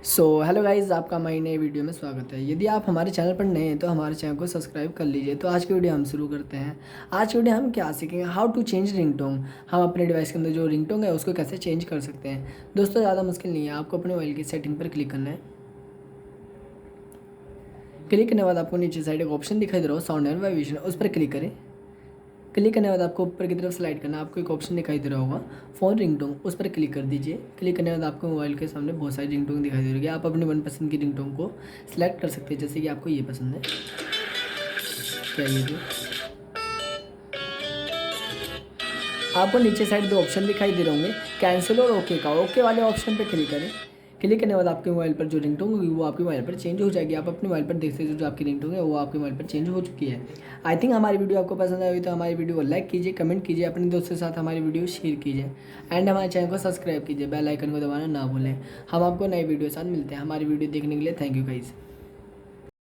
Hello guys, आपका हमारी नई वीडियो में स्वागत है। यदि आप हमारे चैनल पर नए हैं तो हमारे चैनल को सब्सक्राइब कर लीजिए। तो आज की वीडियो हम शुरू करते हैं। आज की वीडियो हम क्या सीखेंगे, हाउ टू चेंज रिंगटोन। हम अपने डिवाइस के अंदर जो रिंगटोन है उसको कैसे चेंज कर सकते हैं। दोस्तों, ज़्यादा मुश्किल नहीं है, आपको अपने मोबाइल की सेटिंग पर क्लिक करना है। क्लिक करने के बाद आपको नीचे साइड एक ऑप्शन दिखाई दे रहा हो, साउंड एंड वाइब्रेशन, उस पर क्लिक करें। क्लिक करने के बाद आपको ऊपर की तरफ स्लाइड करना है। आपको एक ऑप्शन दिखाई दे रहा होगा फ़ोन रिंगटोन, उस पर क्लिक कर दीजिए। क्लिक करने के बाद आपको मोबाइल के सामने बहुत सारी रिंगटोन दिखाई दे रही है। आप अपनी मनपसंद की रिंगटोन को सिलेक्ट कर सकते हैं, जैसे कि आपको ये पसंद है। क्या ये जो आपको नीचे साइड दो ऑप्शन दिखाई दे रहे होंगे, कैंसिल और ओके का। ओके वाले ऑप्शन पे क्लिक करें। क्लिक करने के बाद आपके मोबाइल पर जो रिंगटोन होगी वो आपके मोबाइल पर चेंज हो जाएगी। आप अपने मोबाइल पर देख सकते हो जो आपकी रिंगटोन है वो आपके मोबाइल पर चेंज हो चुकी है। आई थिंक हमारी वीडियो आपको पसंद आई तो हमारी वीडियो को लाइक कीजिए, कमेंट कीजिए, अपने दोस्तों के साथ हमारी वीडियो शेयर कीजिए एंड हमारे चैनल को सब्सक्राइब कीजिए। बेल आइकन को दबाना ना भूलें। हम आपको नई वीडियो के साथ मिलते हैं। हमारी वीडियो देखने के लिए थैंक यू गाइज़।